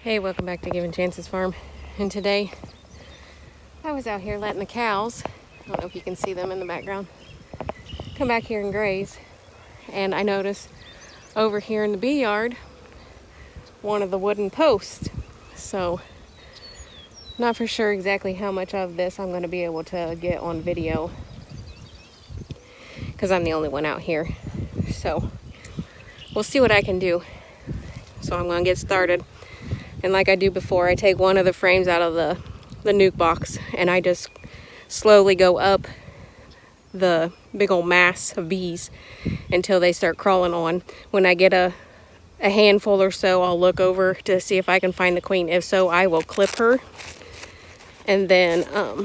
Hey, welcome back to Giving Chances Farm. And today I was out here letting the cows, I don't know if you can see them in the background, come back here and graze. And I noticed over here in the bee yard one of the wooden posts. So not for sure exactly how much of this I'm going to be able to get on video because I'm the only one out here. So we'll see what I can do. So I'm going to get started. And like I do before, I take one of the frames out of the nuke box and I just slowly go up the big old mass of bees until they start crawling on. When I get a handful or so, I'll look over to see if I can find the queen. If so, I will clip her. And then, I'll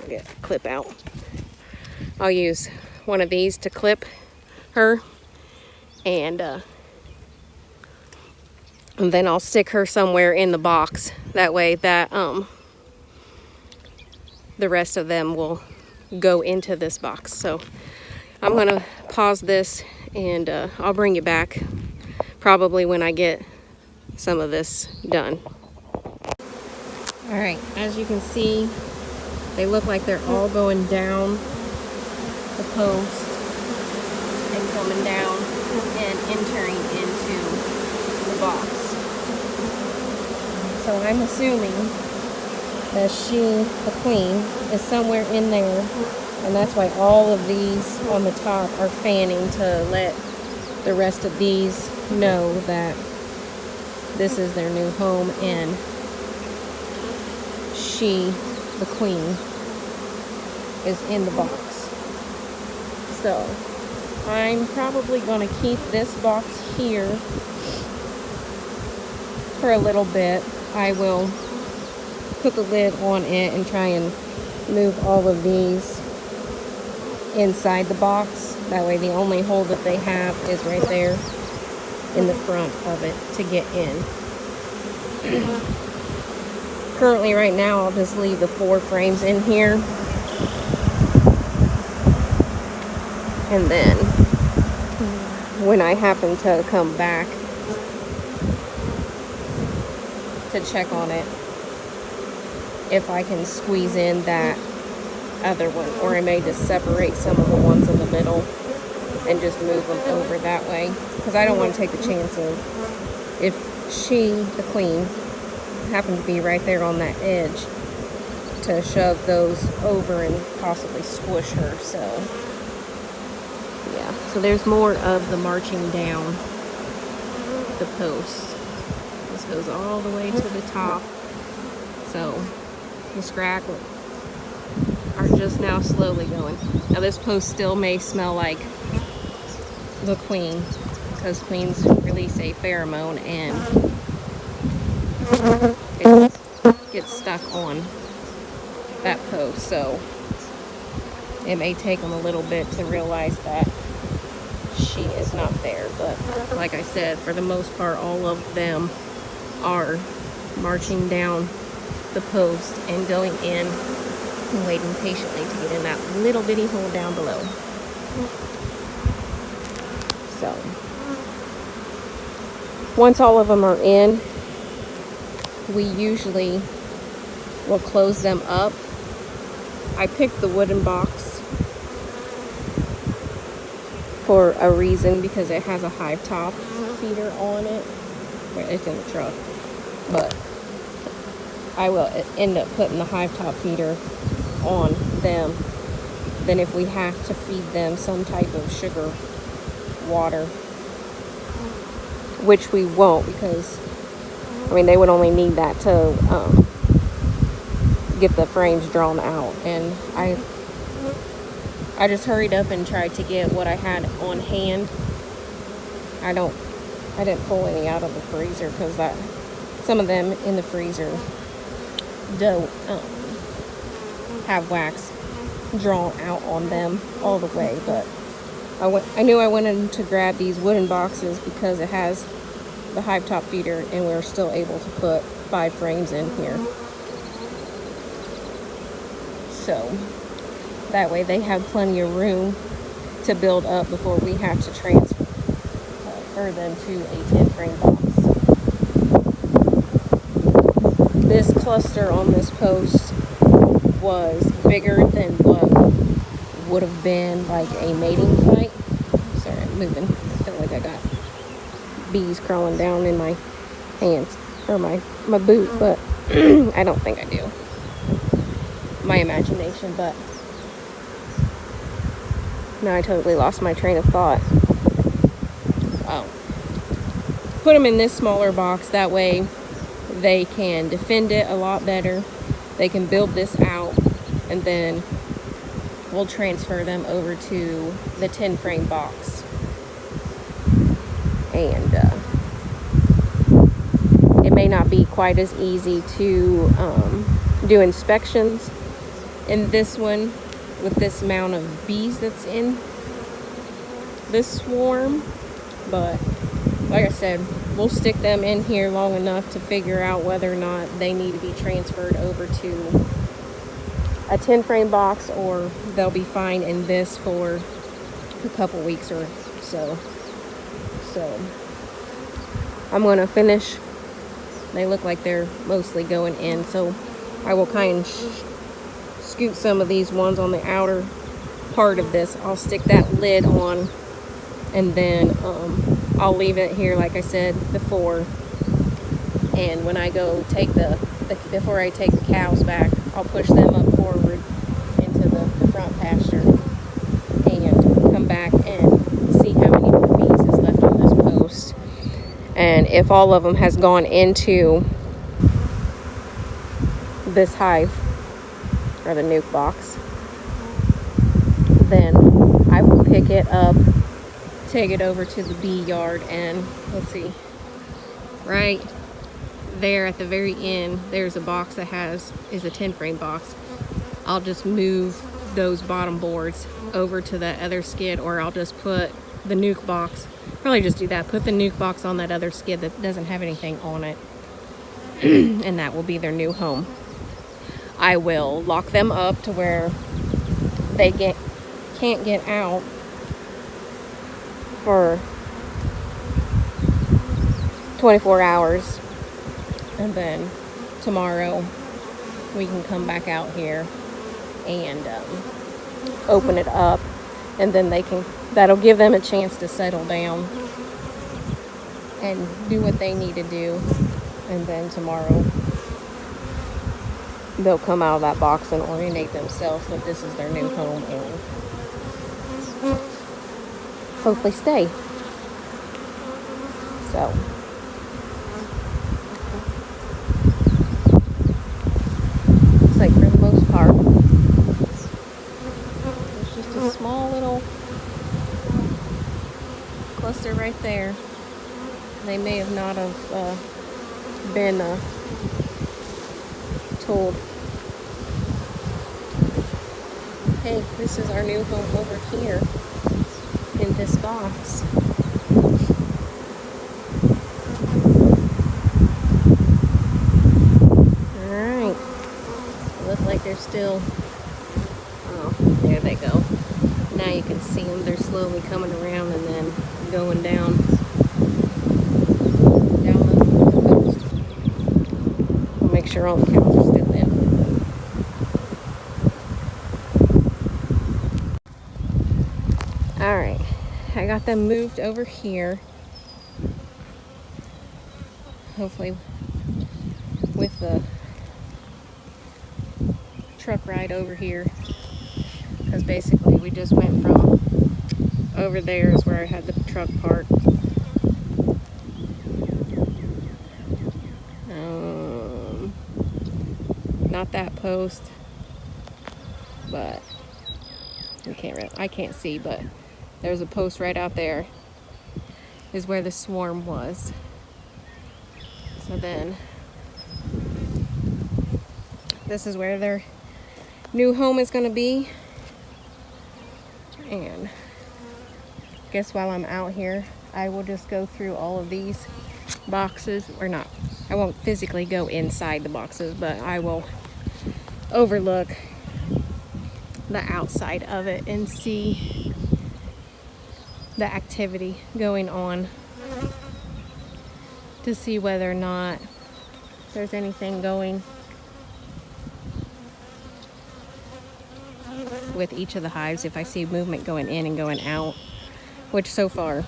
get a clip out. I'll use one of these to clip her. And then I'll stick her somewhere in the box. That way that the rest of them will go into this box. So I'm gonna pause this and I'll bring you back probably when I get some of this done. All right, as you can see, they look like they're all going down the post and coming down and entering into the box. So I'm assuming that she, the queen, is somewhere in there, and that's why all of these on the top are fanning to let the rest of these know that this is their new home and she, the queen, is in the box. So I'm probably going to keep this box here for a little bit. I will put the lid on it and try and move all of these inside the box. That way the only hole that they have is right there in the front of it to get in. Currently right now I'll just leave the 4 frames in here. And then when I happen to come back to check on it, if I can squeeze in that other one, or I may just separate some of the ones in the middle and just move them over that way, because I don't want to take the chance of, if she, the queen, happens to be right there on that edge, to shove those over and possibly squish her. So yeah, so there's more of the marching down the post. This goes all the way to the top. So the scrack are just now slowly going. Now this post still may smell like the queen, because queens release a pheromone and it gets stuck on that post. So it may take them a little bit to realize that she is not there. But like I said, for the most part, all of them are marching down the post and going in and waiting patiently to get in that little bitty hole down below. So once all of them are in, we usually will close them up. I picked the wooden box for a reason, because it has a hive top feeder on it. It's in the truck, but I will end up putting the hive top feeder on them. Then if we have to feed them some type of sugar water, which we won't, because I mean they would only need that to get the frames drawn out. And I just hurried up and tried to get what I had on hand. I didn't pull any out of the freezer, because some of them in the freezer don't have wax drawn out on them all the way. But I knew I wanted to grab these wooden boxes because it has the hive top feeder, and we're still able to put 5 frames in here. So that way they have plenty of room to build up before we have to transfer them to a 10 frame box. this cluster on this post was bigger than what would have been like a mating flight. Sorry, I'm moving. I feel like I got bees crawling down in my hands or my boot, but I don't think I do. My imagination, but now I totally lost my train of thought. Oh. Put them in this smaller box, that way they can defend it a lot better. They can build this out, and then we'll transfer them over to the 10 frame box. And it may not be quite as easy to do inspections in this one with this amount of bees that's in this swarm, but like I said, we'll stick them in here long enough to figure out whether or not they need to be transferred over to a 10 frame box, or they'll be fine in this for a couple weeks or so. So I'm going to finish. They look like they're mostly going in, so I will kind of scoot some of these ones on the outer part of this. I'll stick that lid on, and then I'll leave it here, like I said before. And when I go take before I take the cows back, I'll push them up forward into the front pasture and come back and see how many more bees is left on this post. And if all of them has gone into this hive or the nuke box, then I will pick it up, take it over to the bee yard, and let's see, right there at the very end there's a box that is a 10 frame box. I'll just move those bottom boards over to that other skid, or I'll just put the nuke box, probably just do that, put the nuke box on that other skid that doesn't have anything on it, and that will be their new home. I will lock them up to where they can't get out for 24 hours, and then tomorrow we can come back out here and open it up, and then that'll give them a chance to settle down and do what they need to do, and then tomorrow they'll come out of that box and orientate themselves that this is their new home, and hopefully stay. So looks like for the most part there's just a small little cluster right there. They may have not have been told, hey, this is our new home over here in this box. Alright. It looks like they're still, oh, there they go. Now you can see them. They're slowly coming around and then going down the post. I'll make sure all the cows are still in. Alright, I got them moved over here. Hopefully with the truck ride over here, because basically we just went from over there is where I had the truck parked. Not that post, but I can't see, but there's a post right out there is where the swarm was. So then this is where their new home is going to be. And I guess while I'm out here, I will just go through all of these boxes, or not, I won't physically go inside the boxes, but I will overlook the outside of it and see the activity going on to see whether or not if there's anything going with each of the hives, if I see movement going in and going out, which so far,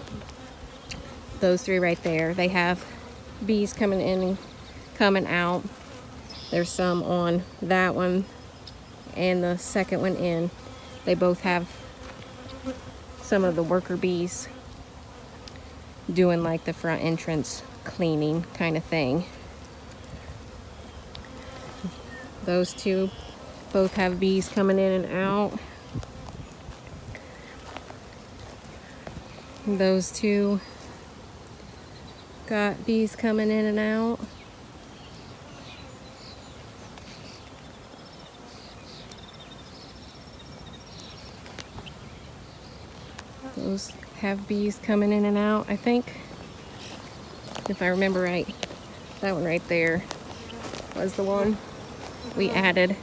those 3 right there, they have bees coming in and coming out. There's some on that one and the second one in. They both have some of the worker bees doing like the front entrance cleaning kind of thing. Those 2 both have bees coming in and out. Those 2 got bees coming in and out. Those have bees coming in and out, I think. If I remember right, that one right there was the one we added.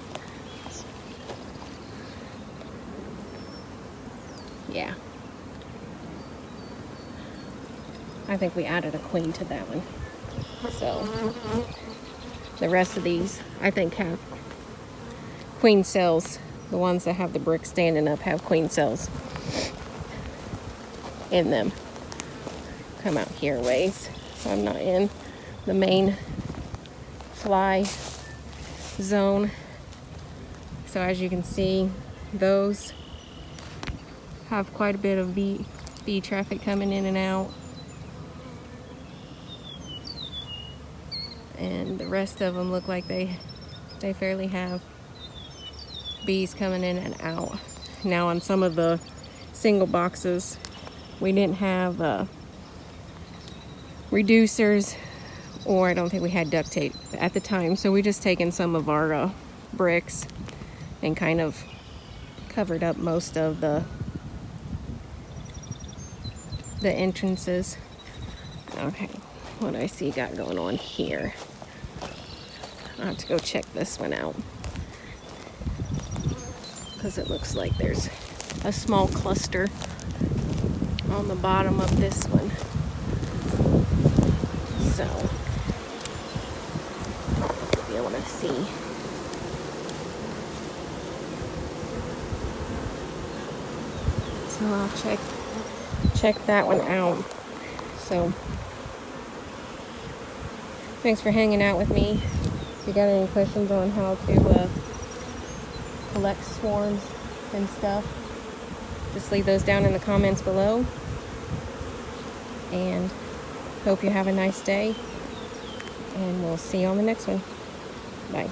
Yeah. I think we added a queen to that one. So the rest of these, I think, have queen cells. The ones that have the brick standing up have queen cells in them. Come out here ways, so I'm not in the main fly zone. So as you can see, those have quite a bit of bee traffic coming in and out. And the rest of them look like they fairly have bees coming in and out. Now on some of the single boxes, we didn't have reducers, or I don't think we had duct tape at the time, so we just taken some of our bricks and kind of covered up most of the entrances. Okay, what do I see got going on here? I'll have to go check this one out, because it looks like there's a small cluster on the bottom of this one. So, be able to see. So I'll check that one out. So, thanks for hanging out with me. If you got any questions on how to collect swarms and stuff, just leave those down in the comments below. And hope you have a nice day. And we'll see you on the next one. Bye.